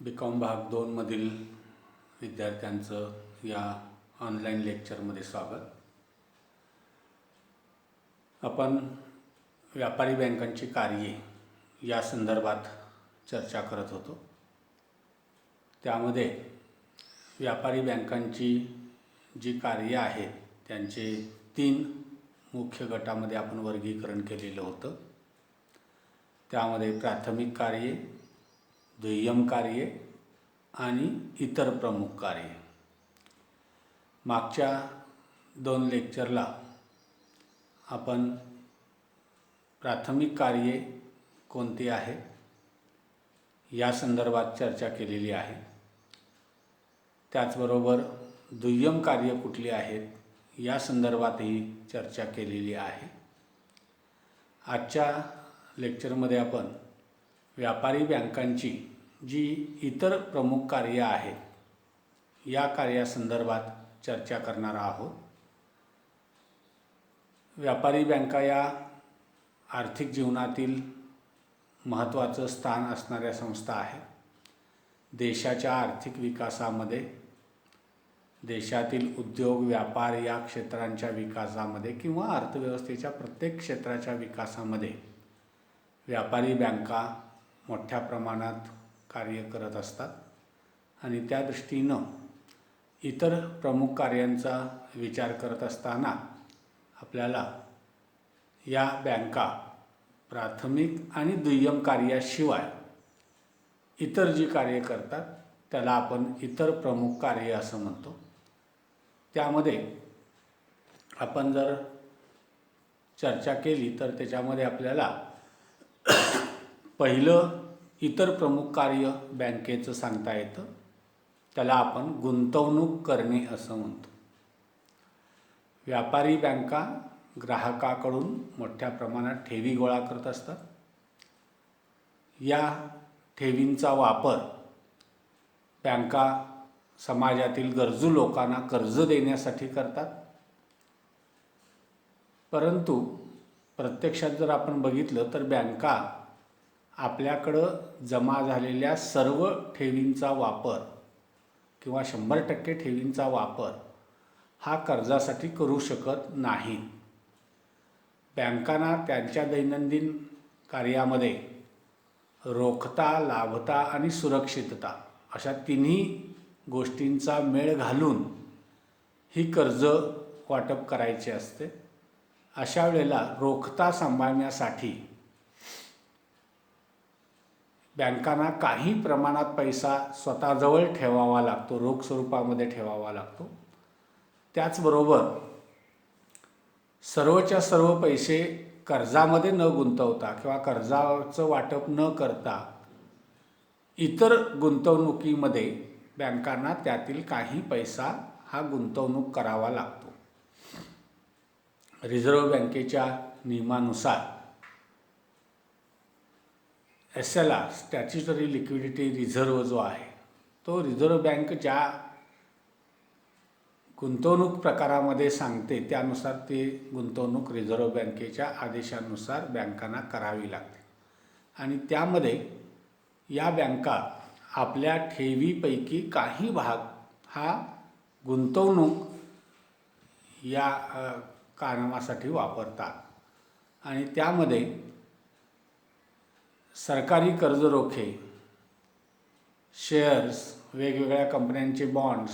BCom भाग 2 मधील विद्यार्थ्यांचं या ऑनलाईन लेक्चरमध्ये स्वागत। आपण व्यापारी बँकांची कार्ये या संदर्भात चर्चा करत होतो। त्यामध्ये व्यापारी बँकांची जी कार्ये आहेत त्यांचे 3 मुख्य गटामध्ये आपण वर्गीकरण केलेलं होतं। त्यामध्ये प्राथमिक कार्ये, दुय्यम कार्ये आणि इतर प्रमुख कार्ये। मागच्या 2 लेक्चरला आपण प्राथमिक कार्ये कोणती आहेत या संदर्भात चर्चा केलेली आहे। त्याचबरोबर दुय्यम कार्ये कुठली आहेत या संदर्भातही चर्चा केलेली आहे। आजच्या लेक्चरमध्ये आपण व्यापारी बँकांची जी इतर प्रमुख कार्ये आहेत या कार्यासंदर्भात चर्चा करणार आहोत। व्यापारी बँका या आर्थिक जीवनातील महत्त्वाचं स्थान असणाऱ्या संस्था आहेत। देशाच्या आर्थिक विकासामध्ये, देशातील उद्योग व्यापार या क्षेत्रांच्या विकासामध्ये किंवा अर्थव्यवस्थेच्या प्रत्येक क्षेत्राच्या विकासामध्ये व्यापारी बँका मोठ्या प्रमाणात कार्य करत असतात आणि त्या दृष्टीनं इतर प्रमुख कार्यांचा विचार करत असताना आपल्याला या बँका प्राथमिक आणि दुय्यम कार्याशिवाय इतर जी कार्य करतात त्याला आपण इतर प्रमुख कार्य असं म्हणतो। त्यामध्ये आपण जर चर्चा केली तर त्याच्यामध्ये आपल्याला पहिलं इतर प्रमुख कार्य बँकेचं सांगता येतं, त्याला आपण गुंतवणूक करणे असं म्हणतो। व्यापारी बँका ग्राहकाकडून मोठ्या प्रमाणात ठेवी गोळा करत असतात। या ठेवींचा वापर बँका समाजातील गरजू लोकांना कर्ज देण्यासाठी करतात। परंतु प्रत्यक्षात जर आपण बघितलं तर बँका आपल्याकडं जमा झालेल्या सर्व ठेवींचा वापर किंवा 100% ठेवींचा वापर हा कर्जासाठी करू शकत नाही। बँकांना त्यांच्या दैनंदिन कार्यामध्ये रोखता, लाभता आणि सुरक्षितता अशा तिन्ही गोष्टींचा मेळ घालून ही कर्ज वाटप करायची असते। अशा वेळेला रोखता सांभाळण्यासाठी बँकांना काही प्रमाणात पैसा स्वतःजवळ ठेवावा लागतो, रोख स्वरूपामध्ये ठेवावा लागतो। त्याचबरोबर सर्वच्या सर्व पैसे कर्जामध्ये न गुंतवता किंवा कर्जाचं वाटप न करता इतर गुंतवणुकीमध्ये बँकांना त्यातील काही पैसा हा गुंतवणूक करावा लागतो। रिझर्व्ह बँकेच्या नियमानुसार SLR स्टॅच्युटरी लिक्विडिटी रिझर्व्ह जो आहे तो रिझर्व्ह बँक ज्या गुंतवणूक प्रकारामध्ये सांगते त्यानुसार ती गुंतवणूक रिझर्व्ह बँकेच्या आदेशानुसार बँकांना करावी लागते आणि त्यामध्ये या बँका आपल्या ठेवीपैकी काही भाग हा गुंतवणूक या कारणासाठी वापरतात आणि त्यामध्ये सरकारी कर्ज रोखे, शेअर्स, वेगवेगळ्या कंपन्यांचे बॉन्ड्स,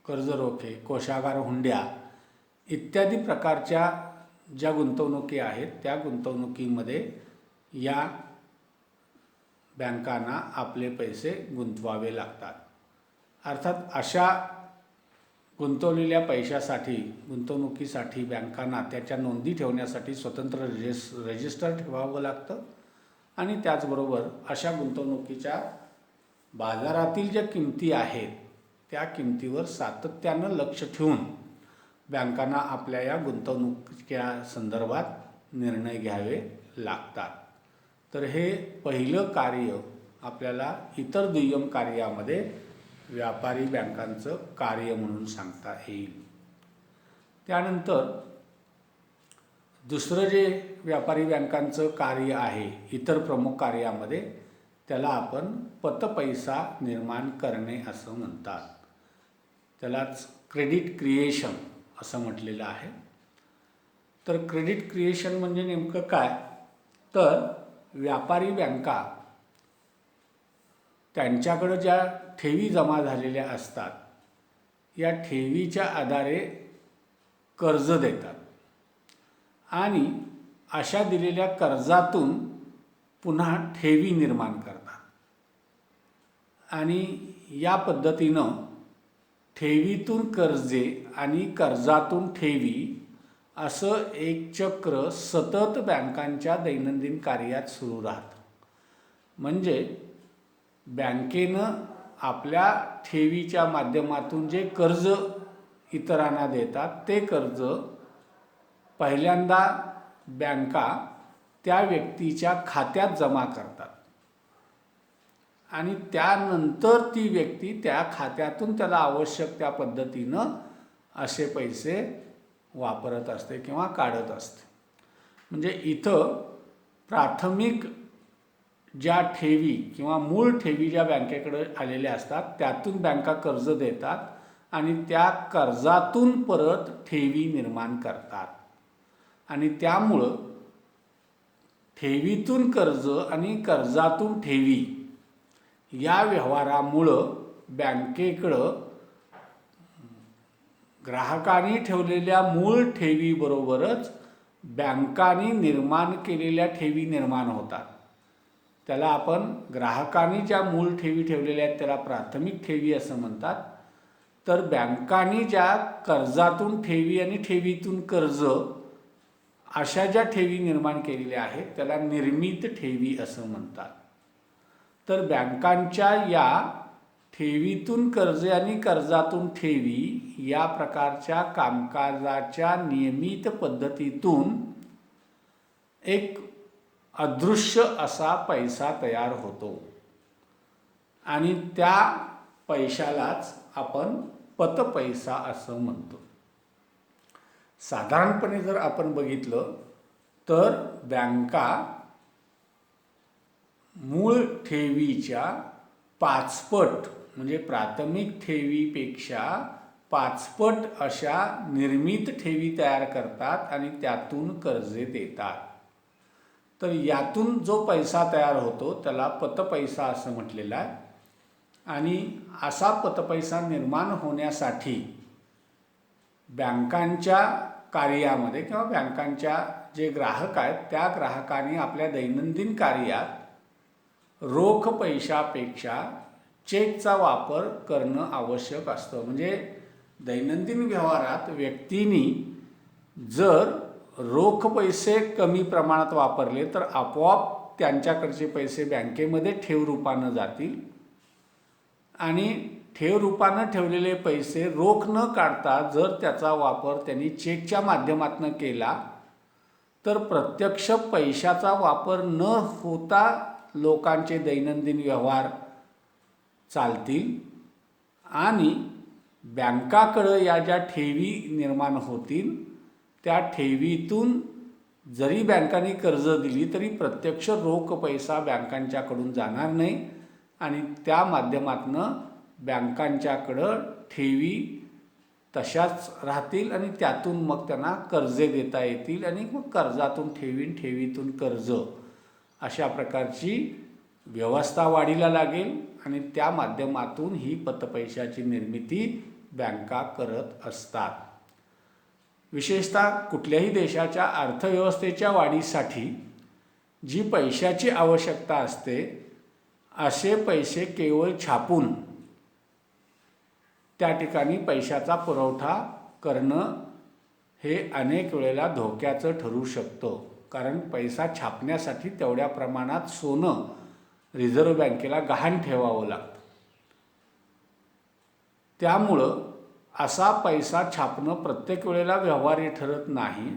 कर्ज रोखे, कोषागार हुंड्या इत्यादी प्रकारच्या ज्या गुंतवणुकी आहेत त्या गुंतवणुकीमध्ये या बँकांना आपले पैसे गुंतवावे लागतात। अर्थात अशा गुंतवलेल्या पैशासाठी, गुंतवणुकीसाठी बँकांना त्याच्या नोंदी ठेवण्यासाठी स्वतंत्र रजिस्टर ठेवावं लागतं आणि त्याचबरोबर अशा गुंतवणुकीच्या बाजारातील ज्या किमती आहेत त्या किमतीवर सातत्यानं लक्ष ठेवून बँकांना आपल्या या गुंतवणुकीच्या संदर्भात निर्णय घ्यावे लागतात। तर हे पहिलं कार्य आपल्याला इतर दुय्यम कार्यामध्ये व्यापारी बँकांचं कार्य म्हणून सांगता येईल। त्यानंतर दुसरं जे व्यापारी बँकांचं कार्य आहे इतर प्रमुख कार्यामध्ये त्याला आपण पतपैसा निर्माण करणे असं म्हणतात. त्यालाच क्रेडिट क्रिएशन असं म्हटलेलं आहे. तर क्रेडिट क्रिएशन म्हणजे नेमकं काय, तर व्यापारी बँका त्यांच्याकडं ज्या ठेवी जमा झालेल्या असतात, या ठेवीच्या आधारे कर्ज देतात आणि अशा दिलेल्या कर्जातून पुन्हा ठेवी निर्माण करतात आणि या पद्धतीनं ठेवीतून कर्जे आणि कर्जातून ठेवी असं एक चक्र सतत बँकांच्या दैनंदिन कार्यात सुरू राहतं. म्हणजे बँकेनं आपल्या ठेवीच्या माध्यमातून जे कर्ज इतरांना देतात ते कर्ज पहिल्यांदा बँका त्या व्यक्तीच्या खात्यात जमा करतात आणि त्यानंतर ती व्यक्ती त्या खात्यातून त्याला आवश्यक त्या पद्धतीनं असे पैसे वापरत असते किंवा काढत असते. म्हणजे इथं प्राथमिक ज्या ठेवी किंवा मूळ ठेवी ज्या बँकेकडे आलेल्या असतात त्यातून बँका कर्ज देतात आणि त्या कर्जातून परत ठेवी निर्माण करतात आणि त्यामुळं ठेवीतून कर्ज आणि कर्जातून ठेवी या व्यवहारामुळं बँकेकडं ग्राहकांनी ठेवलेल्या मूळ ठेवीबरोबरच बँकांनी निर्माण केलेल्या ठेवी निर्माण होतात. त्याला आपण ग्राहकांनी ज्या मूळ ठेवी ठेवलेल्या आहेत त्याला प्राथमिक ठेवी असं म्हणतात. तर बँकांनी ज्या कर्जातून ठेवी आणि ठेवीतून कर्ज अशा ज्या ठेवी निर्माण केलेल्या आहेत त्याला निर्मित ठेवी असं म्हणतात. तर बँकांच्या या ठेवीतून कर्जे आणि कर्जातून ठेवी या प्रकारच्या कामकाजाच्या नियमित पद्धतीतून एक अदृश्य असा पैसा तयार होतो आणि त्या पैशालाच आपण पतपैसा असं म्हणतो. साधारणपणे जर आपण बघितलं तर बँका मूळ ठेवीच्या 5 पट म्हणजे प्राथमिक ठेवीपेक्षा 5 पट अशा निर्मित ठेवी तयार करतात आणि त्यातून कर्जे देतात. तर यातून जो पैसा तयार होतो त्याला पतपैसा असं म्हटलेलं आहे आणि असा पतपैसा निर्माण होण्यासाठी बँकांच्या कार्यामध्ये किंवा बँकांच्या जे ग्राहक आहेत त्या ग्राहकांनी आपल्या दैनंदिन कार्यात रोख पैशापेक्षा चेकचा वापर करणं आवश्यक असतं. म्हणजे दैनंदिन व्यवहारात व्यक्तींनी जर रोख पैसे कमी प्रमाणात वापरले तर आपोआप त्यांच्याकडचे पैसे बँकेमध्ये ठेव रूपानं जातील आणि ठेव रूपानं ठेवलेले पैसे रोख न काढता जर त्याचा वापर त्यांनी चेकच्या माध्यमातून केला तर प्रत्यक्ष पैशाचा वापर न होता लोकांचे दैनंदिन व्यवहार चालतील आणि बँकाकडं या ज्या ठेवी निर्माण होतील त्या ठेवीतून जरी बँकांनी कर्ज दिली तरी प्रत्यक्ष रोख पैसा बँकांच्याकडून जाणार नाही आणि त्या माध्यमातून बँकांच्याकडं ठेवी तशाच राहतील आणि त्यातून मग त्यांना कर्जे देता येतील आणि मग कर्जातून ठेवीतून कर्ज अशा प्रकारची व्यवस्था वाढीला लागेल आणि त्या माध्यमातून ही पतपैशाची निर्मिती बँका करत असतात. विशेषतः कुठल्याही देशाच्या अर्थव्यवस्थेच्या वाढीसाठी जी पैशाची आवश्यकता असते असे पैसे केवळ छापून त्या ठिकाणी पैशाचा पुरवठा करणं हे अनेक वेळेला धोक्याचं ठरू शकतं. कारण पैसा छापण्यासाठी तेवढ्या प्रमाणात सोनं रिझर्व्ह बँकेला गहाण ठेवावं लागतं. त्यामुळं असा पैसा छापणं प्रत्येक वेळेला व्यवहार्य ठरत नाही.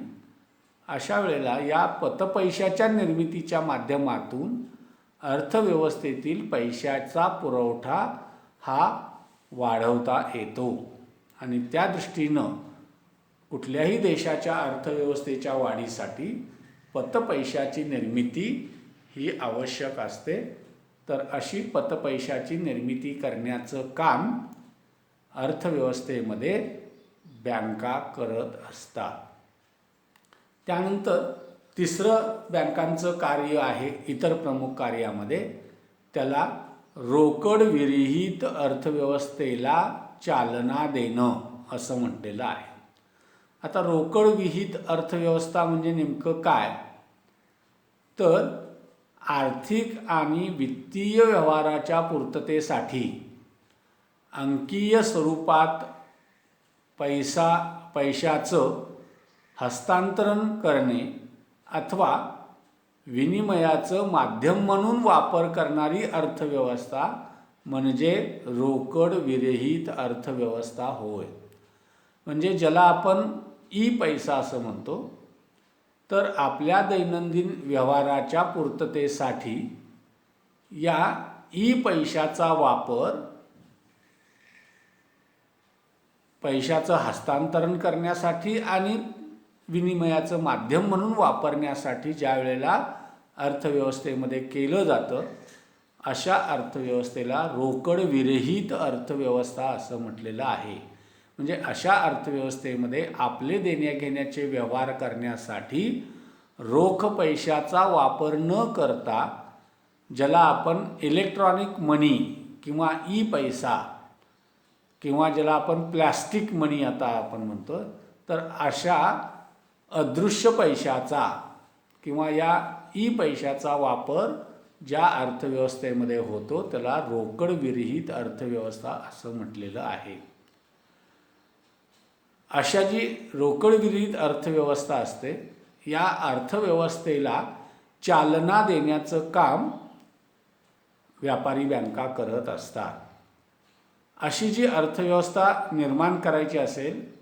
अशा वेळेला या पतपैशाच्या निर्मितीच्या माध्यमातून अर्थव्यवस्थेतील पैशाचा पुरवठा हा वाढवता येतो आणि त्या दृष्टीनं कुठल्याही देशाच्या अर्थव्यवस्थेच्या वाढीसाठी पतपैशाची निर्मिती ही आवश्यक असते. तर अशी पतपैशाची निर्मिती करण्याचं काम अर्थव्यवस्थेमध्ये बँका करत असतात. त्यानंतर तिसरं बँकांचं कार्य आहे इतर प्रमुख कार्यामध्ये, त्याला रोकड विरहित अर्थव्यवस्थेला चालना देणं असं म्हटलेलं आहे. आता रोकड विहित अर्थव्यवस्था म्हणजे नेमकं काय, तर आर्थिक आणि वित्तीय व्यवहाराच्या पूर्ततेसाठी अंकीय स्वरूपात पैशाचं हस्तांतरण करणे अथवा विनिमयाचं माध्यम म्हणून वापर करणारी अर्थव्यवस्था म्हणजे रोकड विरहित अर्थव्यवस्था होय. म्हणजे ज्याला आपण ई पैसा असं म्हणतो. तर आपल्या दैनंदिन व्यवहाराच्या पूर्ततेसाठी या ई पैशाचा वापर पैशाचं हस्तांतरण करण्यासाठी आणि विनिमयाचं माध्यम म्हणून वापरण्यासाठी ज्या वेळेला अर्थव्यवस्थेमध्ये केलं जातं, अशा अर्थव्यवस्थेला रोकड विरहित अर्थव्यवस्था असं म्हटलेलं आहे. म्हणजे अशा अर्थव्यवस्थेमध्ये आपले देण्याघेण्याचे व्यवहार करण्यासाठी रोख पैशाचा वापर न करता ज्याला आपण इलेक्ट्रॉनिक मनी किंवा ई पैसा किंवा ज्याला आपण प्लॅस्टिक मनी आता आपण म्हणतो, तर अशा अदृश्य पैशाचा किंवा या ई पैशाचा वापर ज्या अर्थव्यवस्थेमध्ये होतो त्याला रोकड विरहित अर्थव्यवस्था असं म्हटलेलं आहे. अशा जी रोकड विरहित अर्थव्यवस्था असते, या अर्थव्यवस्थेला चालना देण्याचं काम व्यापारी बँका करत असतात. अशी जी अर्थव्यवस्था निर्माण करायची असेल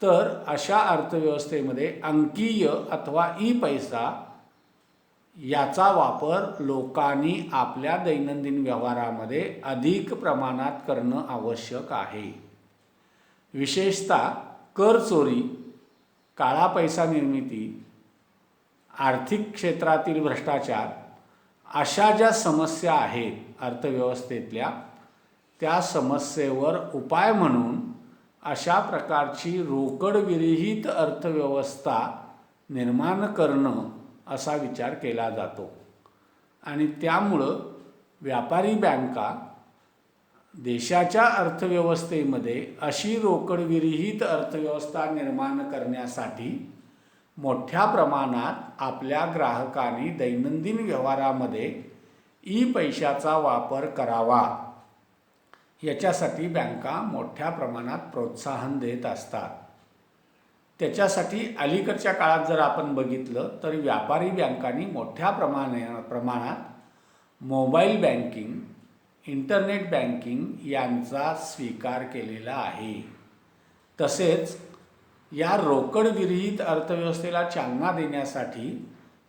तर अशा अर्थव्यवस्थेमध्ये अंकीय अथवा ई पैसा याचा वापर लोकांनी आपल्या दैनंदिन व्यवहारामध्ये अधिक प्रमाणात करणं आवश्यक आहे. विशेषतः कर चोरी, काळा पैसा निर्मिती, आर्थिक क्षेत्रातील भ्रष्टाचार अशा ज्या समस्या आहेत अर्थव्यवस्थेतल्या, त्या समस्येवर उपाय म्हणून अशा प्रकारची रोकड विरहित अर्थव्यवस्था निर्माण करणं असा विचार केला जातो. आणि त्यामुळं व्यापारी बँका देशाच्या अर्थव्यवस्थेमध्ये अशी रोकड विरहित अर्थव्यवस्था निर्माण करण्यासाठी मोठ्या प्रमाणात आपल्या ग्राहकांनी दैनंदिन व्यवहारामध्ये ई पैशाचा वापर करावा याच्यासाठी बँका मोठ्या प्रमाणात प्रोत्साहन देत असतात. त्याच्यासाठी अलीकडच्या काळात जर आपण बघितलं तर व्यापारी बँकांनी मोठ्या प्रमाणात मोबाईल बँकिंग, इंटरनेट बँकिंग यांचा स्वीकार केलेला आहे. तसेच या रोकड विरहित अर्थव्यवस्थेला चालना देण्यासाठी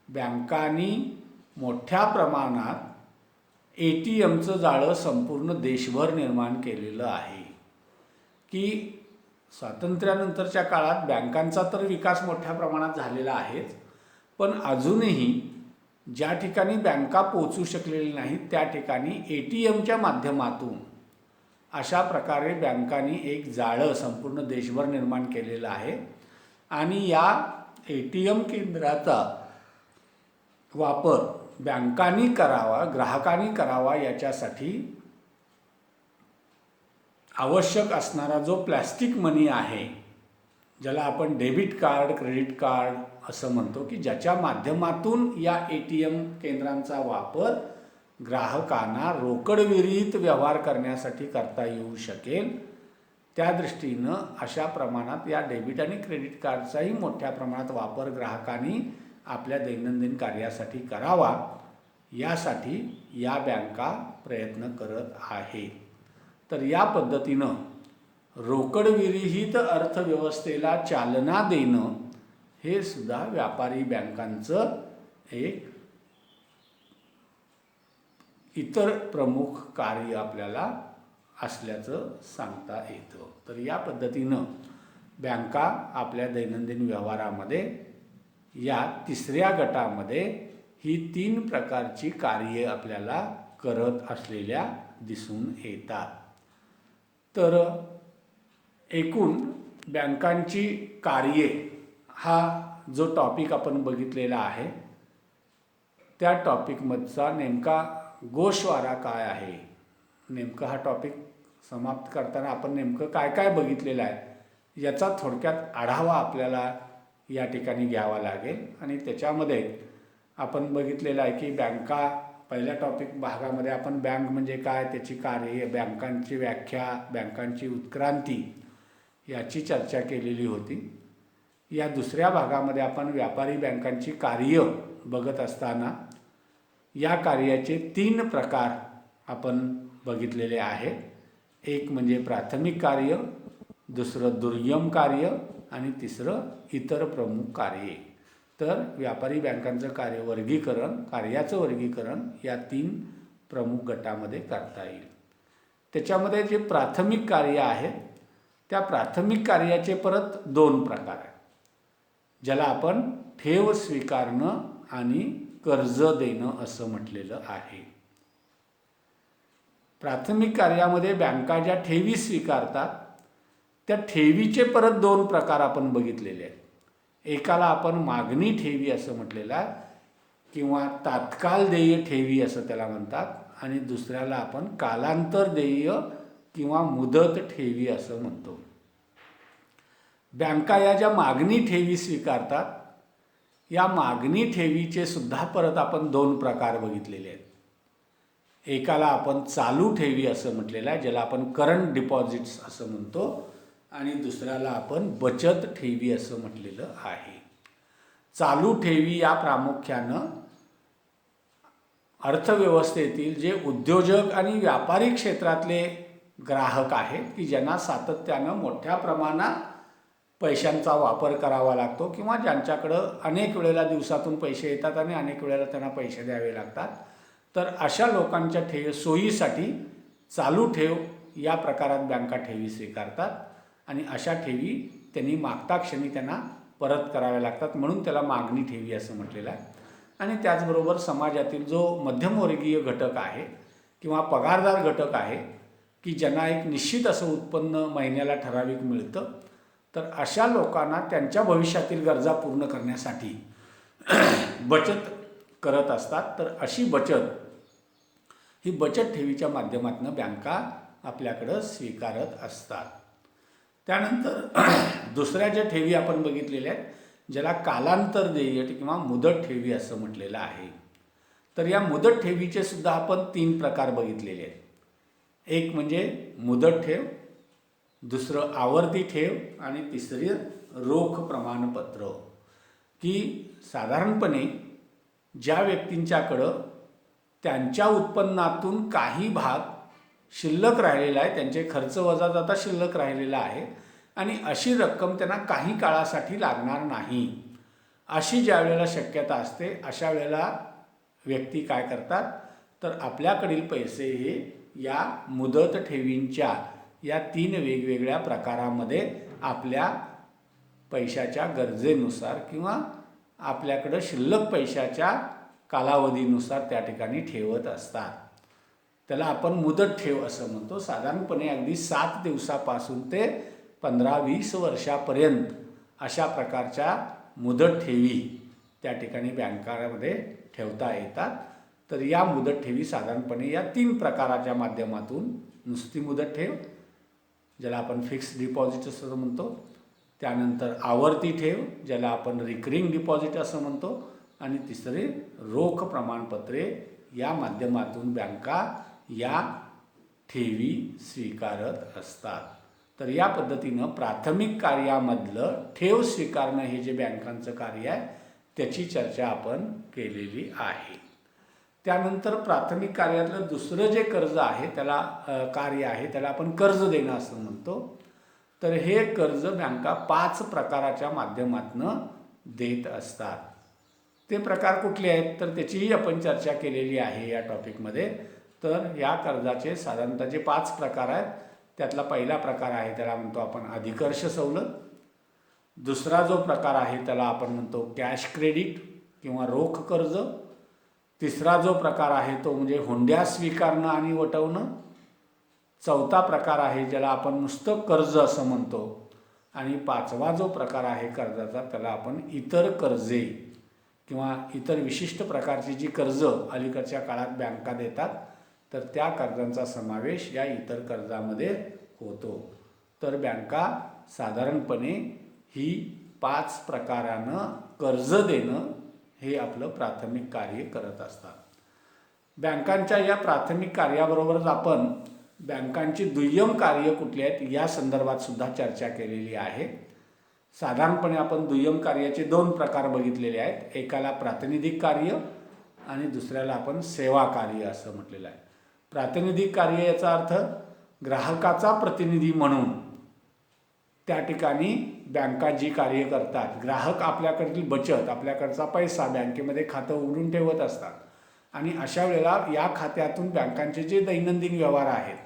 बँकांनी मोठ्या प्रमाणात ATMचं जाळं संपूर्ण देशभर निर्माण केलेलं आहे. की स्वातंत्र्यानंतरच्या काळात बँकांचा तर विकास मोठ्या प्रमाणात झालेला आहेच, पण अजूनही ज्या ठिकाणी बँका पोचू शकलेल्या नाहीत त्या ठिकाणी ATMच्या माध्यमातून अशा प्रकारे बँकांनी एक जाळं संपूर्ण देशभर निर्माण केलेलं आहे. आणि या ATM केंद्राचा वापर बँकांनी करावा, ग्राहकांनी करावा, याच्यासाठी आवश्यक असणारा जो प्लॅस्टिक मनी आहे, ज्याला आपण डेबिट कार्ड, क्रेडिट कार्ड असं म्हणतो, की ज्याच्या माध्यमातून या ATM केंद्रांचा वापर ग्राहकांना रोकड विरहित व्यवहार करण्यासाठी करता येऊ शकेल, त्या दृष्टीनं अशा प्रमाणात या डेबिट आणि क्रेडिट कार्डचाही मोठ्या प्रमाणात वापर ग्राहकांनी आपल्या दैनंदिन कार्यासाठी करावा, यासाठी या बँका प्रयत्न करत आहेत. तर या पद्धतीनं रोकड विरहित अर्थव्यवस्थेला चालना देणं हे सुद्धा व्यापारी बँकांचं एक इतर प्रमुख कार्य आपल्याला असल्याचं सांगता येतं. तर या पद्धतीनं बँका आपल्या दैनंदिन व्यवहारामध्ये या तिसऱ्या गटामध्ये ही 3 प्रकारची कार्ये आपल्याला करत असलेल्या दिसून येतात. तर एकूण बँकांची कार्ये हा जो टॉपिक आपण बघितलेला आहे, त्या टॉपिकमधचा नेमका गोषवारा काय आहे, नेमका हा टॉपिक समाप्त करताना आपण नेमकं काय काय बघितलेलं आहे याचा थोडक्यात आढावा आपल्याला या ठिकाणी घ्यावा लागेल. आणि त्याच्यामध्ये आपण बघितलेलं आहे की बँका, पहिल्या टॉपिक भागामध्ये आपण बँक म्हणजे काय, त्याची कार्ये, बँकांची व्याख्या, बँकांची उत्क्रांती याची चर्चा केलेली होती. या दुसऱ्या भागामध्ये आपण व्यापारी बँकांची कार्य बघत असताना या कार्याचे 3 प्रकार आपण बघितलेले आहेत. एक म्हणजे प्राथमिक कार्य, दुसरं दुर्गम कार्य आणि तिसरं इतर प्रमुख कार्ये. तर व्यापारी बँकांचं कार्याचं वर्गीकरण या 3 प्रमुख गटामध्ये करता येईल. त्याच्यामध्ये जे प्राथमिक कार्य आहे त्या प्राथमिक कार्याचे परत 2 प्रकार आहेत, ज्याला आपण ठेव स्वीकारणं आणि कर्ज देणं असं म्हटलेलं आहे. प्राथमिक कार्यामध्ये बँका ज्या ठेवी स्वीकारतात त्या ठेवीचे परत 2 प्रकार आपण बघितलेले आहेत. एकाला आपण मागणी ठेवी असं म्हटलेलं आहे किंवा तात्काळ देय ठेवी असं त्याला म्हणतात, आणि दुसऱ्याला आपण कालांतर देय किंवा मुदत ठेवी असं म्हणतो. बँका या ज्या मागणी ठेवी स्वीकारतात या मागणी ठेवीचे सुद्धा परत आपण 2 प्रकार बघितलेले आहेत. एकाला आपण चालू ठेवी असं म्हटलेलं आहे, ज्याला आपण करंट डिपॉझिट्स असं म्हणतो, आणि दुसऱ्याला आपण बचत ठेवी असं म्हटलेलं आहे. चालू ठेवी या प्रामुख्यानं अर्थव्यवस्थेतील जे उद्योजक आणि व्यापारी क्षेत्रातले ग्राहक आहेत की ज्यांना सातत्यानं मोठ्या प्रमाणात पैशांचा वापर करावा लागतो किंवा ज्यांच्याकडं अनेक वेळेला दिवसातून पैसे येतात आणि अनेक वेळेला त्यांना पैसे द्यावे लागतात, तर अशा लोकांच्या सोयीसाठी चालू ठेव या प्रकारात बँका ठेवी स्वीकारतात आणि अशा ठेवी त्यांनी मागता क्षणी त्यांना परत कराव्या लागतात, म्हणून त्याला मागणी ठेवी असं म्हटलेलं आहे. आणि त्याचबरोबर समाजातील जो मध्यमवर्गीय घटक आहे किंवा पगारदार घटक आहे की ज्यांना एक निश्चित असं उत्पन्न महिन्याला ठराविक मिळतं, तर अशा लोकांना त्यांच्या भविष्यातील गरजा पूर्ण करण्यासाठी बचत करत असतात. तर अशी बचत ही बचत ठेवीच्या माध्यमातून बँका आपल्याकडं स्वीकारत असतात. त्यानंतर दुसऱ्या ज्या ठेवी आपण बघितलेल्या आहेत ज्याला कालांतर देय किंवा मुदत ठेवी असं म्हटलेलं आहे. तर या मुदत ठेवीचे सुद्धा आपण 3 प्रकार बघितलेले आहेत. एक म्हणजे मुदत ठेव, दुसरं आवर्ती ठेव आणि तिसरी रोख प्रमाणपत्र. की साधारणपणे ज्या व्यक्तींच्याकडं त्यांच्या उत्पन्नातून काही भाग शिल्लक राहिलेला आहे, त्यांचे खर्च वजा जाता शिल्लक राहिलेला आहे आणि अशी रक्कम त्यांना काही काळासाठी लागणार नाही, अशी ज्या वेळेला शक्यता असते अशा वेळेला व्यक्ती काय करतात, तर आपल्याकडील पैसे हे या मुदत ठेवींच्या या 3 वेगवेगळ्या प्रकारामध्ये आपल्या पैशाच्या गरजेनुसार किंवा आपल्याकडं शिल्लक पैशाच्या कालावधीनुसार त्या ठिकाणी ठेवत असतात. त्याला आपण मुदत ठेव असं म्हणतो. साधारणपणे अगदी 7 दिवसापासून ते 15-20 वर्षापर्यंत अशा प्रकारच्या मुदत ठेवी त्या ठिकाणी बँकांमध्ये ठेवता येतात. तर या मुदत ठेवी साधारणपणे या 3 प्रकाराच्या माध्यमातून, नुसती मुदत ठेव ज्याला आपण फिक्स्ड डिपॉझिट असं म्हणतो, त्यानंतर आवर्ती ठेव ज्याला आपण रिकरिंग डिपॉझिट असं म्हणतो, आणि तिसरे रोख प्रमाणपत्रे या माध्यमातून बँका या ठेवी स्वीकारत असतात. तर या पद्धतीनं प्राथमिक कार्यामधलं ठेव स्वीकारणं हे जे बँकांचं कार्य आहे त्याची चर्चा आपण केलेली आहे. त्यानंतर प्राथमिक कार्यातलं दुसरं जे कर्ज आहे त्याला कार्य आहे त्याला आपण कर्ज देणं असं म्हणतो. तर हे कर्ज बँका 5 प्रकाराच्या माध्यमातून देत असतात. ते प्रकार कुठले आहेत तर त्याचीही आपण चर्चा केलेली आहे या टॉपिकमध्ये. तर या कर्जाचे साधारणतः जे 5 प्रकार आहेत त्यातला पहिला प्रकार आहे त्याला म्हणतो आपण अधिकर्ष सवलत. दुसरा जो प्रकार आहे त्याला आपण म्हणतो कॅश क्रेडिट किंवा रोख कर्ज. तिसरा जो प्रकार आहे तो म्हणजे हुंड्या स्वीकारणं आणि वटवणं. चौथा प्रकार आहे ज्याला आपण नुसतं कर्ज असं म्हणतो. आणि पाचवा जो प्रकार आहे कर्जाचा त्याला आपण इतर कर्जे किंवा इतर विशिष्ट प्रकारची जी कर्ज अलीकडच्या काळात बँका देतात तर त्या कर्जांचा समावेश या इतर कर्जामध्ये होतो. तर बँका साधारणपणे ही 5 प्रकारानं कर्ज देणं हे आपलं प्राथमिक कार्य करत असतात. बँकांच्या या प्राथमिक कार्याबरोबरच आपण बँकांची दुय्यम कार्य कुठली आहेत या संदर्भात सुद्धा चर्चा केलेली आहे. साधारणपणे आपण दुय्यम कार्याचे 2 प्रकार बघितलेले आहेत. एकाला प्रातिनिधिक कार्य आणि दुसऱ्याला आपण सेवा कार्य असं म्हटलेलं आहे. प्रातिनिधिक कार्य याचा अर्थ ग्राहकाचा प्रतिनिधी म्हणून त्या ठिकाणी बँका जी कार्य करतात. ग्राहक आपल्याकडील बचत आपल्याकडचा पैसा बँकेमध्ये खातं उघडून ठेवत असतात आणि अशा वेळेला या खात्यातून बँकांचे जे दैनंदिन व्यवहार आहेत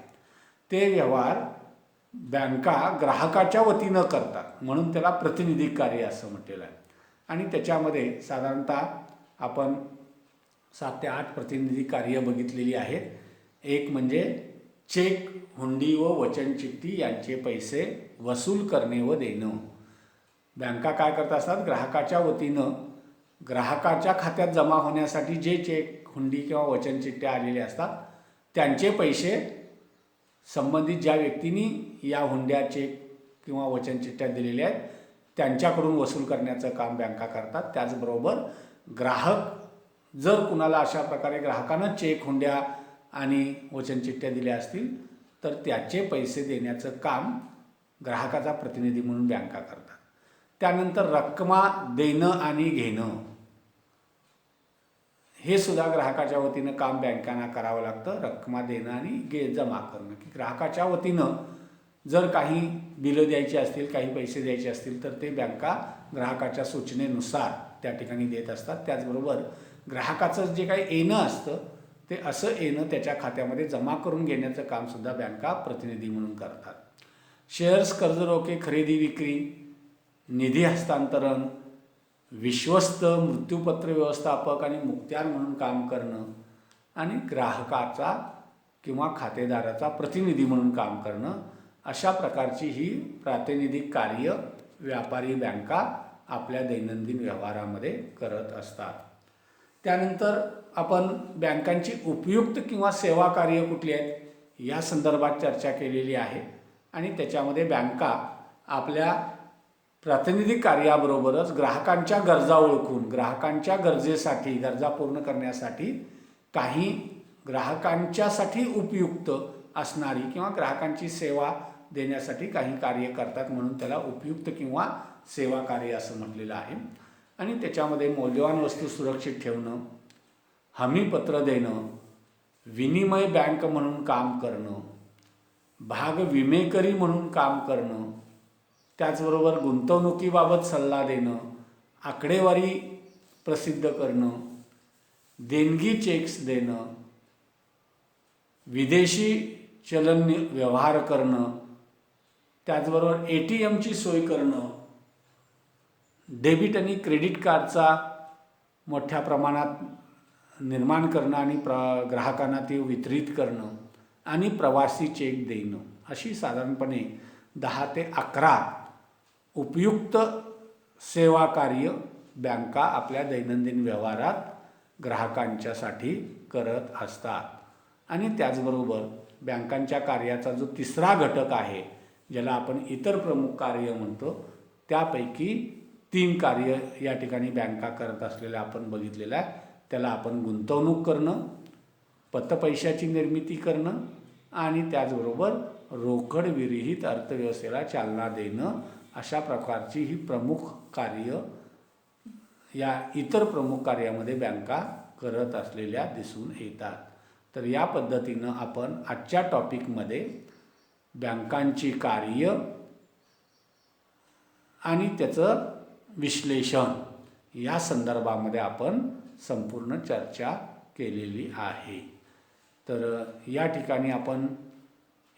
ते व्यवहार बँका ग्राहकाच्या वतीनं करतात म्हणून त्याला प्रातिनिधिक कार्य असं म्हटलेलं आहे. आणि त्याच्यामध्ये साधारणतः आपण 7 ते 8 प्रातिनिधिक कार्य बघितलेली आहेत. एक म्हणजे चेक, हुंडी व वचनचिठ्ठी यांचे पैसे वसूल करणे व देणं. बँका काय करत असतात ग्राहकाच्या वतीनं ग्राहकाच्या खात्यात जमा होण्यासाठी जे चेक, हुंडी किंवा वचनचिठ्ठ्या आलेले असतात त्यांचे पैसे संबंधित ज्या व्यक्तींनी या हुंड्या, चेक किंवा वचनचिठ्ठ्या दिलेल्या आहेत त्यांच्याकडून वसूल करण्याचं काम बँका करतात. त्याचबरोबर ग्राहक जर कुणाला अशा प्रकारे ग्राहकानं चेक, हुंड्या आणि वचनचिठ्ठ्या दिल्या असतील तर त्याचे पैसे देण्याचं काम ग्राहकाचा प्रतिनिधी म्हणून बँका करतात. त्यानंतर रक्कमा देणं आणि घेणं हे सुद्धा ग्राहकाच्या वतीनं काम बँकांना करावं लागतं. रक्कमा देणं आणि जमा करणं की ग्राहकाच्या वतीनं जर काही बिलं द्यायची असतील, काही पैसे द्यायचे असतील तर ते बँका ग्राहकाच्या सूचनेनुसार त्या ठिकाणी देत असतात. त्याचबरोबर ग्राहकाचं जे काही येणं असतं ते असं येणं त्याच्या खात्यामध्ये जमा करून घेण्याचं कामसुद्धा बँका प्रतिनिधी म्हणून करतात. शेअर्स, कर्ज रोखे खरेदी विक्री, निधी हस्तांतरण, विश्वस्त, मृत्यूपत्र व्यवस्थापक आणि मुखत्यार म्हणून काम करणं आणि ग्राहकाचा किंवा खातेदाराचा प्रतिनिधी म्हणून काम करणं अशा प्रकारची ही प्रातिनिधिक कार्य व्यापारी बँका आपल्या दैनंदिन व्यवहारामध्ये करत असतात. त्यानंतर आपण बँकांची उपयुक्त किंवा सेवा कार्य कुठली आहेत या संदर्भात चर्चा केलेली आहे. आणि त्याच्यामध्ये बँका आपल्या प्रातिनिधिक कार्याबरोबरच ग्राहकांच्या गरजा ओळखून ग्राहकांच्या गरजेसाठी गरजा पूर्ण करण्यासाठी काही ग्राहकांच्यासाठी उपयुक्त असणारी किंवा ग्राहकांची सेवा देण्यासाठी काही कार्य करतात म्हणून त्याला उपयुक्त किंवा सेवा कार्य असं म्हटलेलं आहे. आणि त्याच्यामध्ये मौल्यवान वस्तू सुरक्षित ठेवणं, हमीपत्र देणं, विनिमय बँक म्हणून काम करणं, भाग विमेकरी म्हणून काम करणं, त्याचबरोबर गुंतवणुकीबाबत सल्ला देणं, आकडेवारी प्रसिद्ध करणं, देणगी चेक्स देणं, विदेशी चलन व्यवहार करणं, त्याचबरोबर ATMची सोय करणं, डेबिट आणि क्रेडिट कार्डचा मोठ्या प्रमाणात निर्माण करणं आणि ग्राहकांना ते वितरित करणं आणि प्रवासी चेक देणं अशी साधारणपणे 10 ते 11 उपयुक्त सेवा कार्य बँका आपल्या दैनंदिन व्यवहारात ग्राहकांच्यासाठी करत असतात. आणि त्याचबरोबर बँकांच्या कार्याचा जो तिसरा घटक आहे ज्याला आपण इतर प्रमुख कार्य म्हणतो त्यापैकी 3 कार्य या ठिकाणी बँका करत असलेल्या आपण बघितलेलं आहे. त्याला आपण गुंतवणूक करणं, पतपैशाची निर्मिती करणं आणि त्याचबरोबर रोकड विरहित अर्थव्यवस्थेला चालना देणं अशा प्रकारची ही प्रमुख कार्य या इतर प्रमुख कार्यामध्ये बँका करत असलेल्या दिसून येतात. तर या पद्धतीनं आपण आजच्या टॉपिकमध्ये बँकांची कार्य आणि त्याचं विश्लेषण या संदर्भामध्ये आपण संपूर्ण चर्चा केलेली आहे. तर या ठिकाणी आपण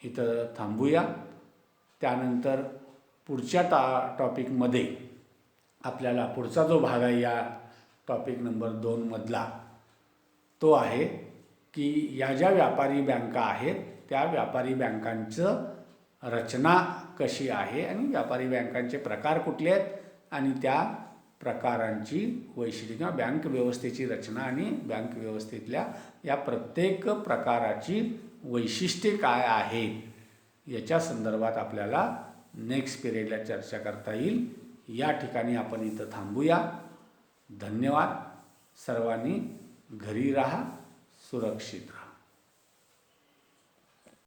इथं थांबूया. त्यानंतर पुढच्या टॉपिकमध्ये आपल्याला पुढचा जो भाग आहे या टॉपिक नंबर 2 मधला तो आहे की या ज्या व्यापारी बँका आहेत त्या व्यापारी बँकांचं रचना कशी आहे आणि व्यापारी बँकांचे प्रकार कुठले आहेत आणि त्या प्रकारांची वैशिष्ट्ये किंवा बँक व्यवस्थेची रचना आणि बँक व्यवस्थेतल्या या प्रत्येक प्रकाराची वैशिष्ट्ये काय आहेत याच्या संदर्भात आपल्याला नेक्स्ट पिरियडला चर्चा करता येईल. या ठिकाणी आपण इथं थांबूया. धन्यवाद. सर्वांनी घरी राहा, सुरक्षित राहा.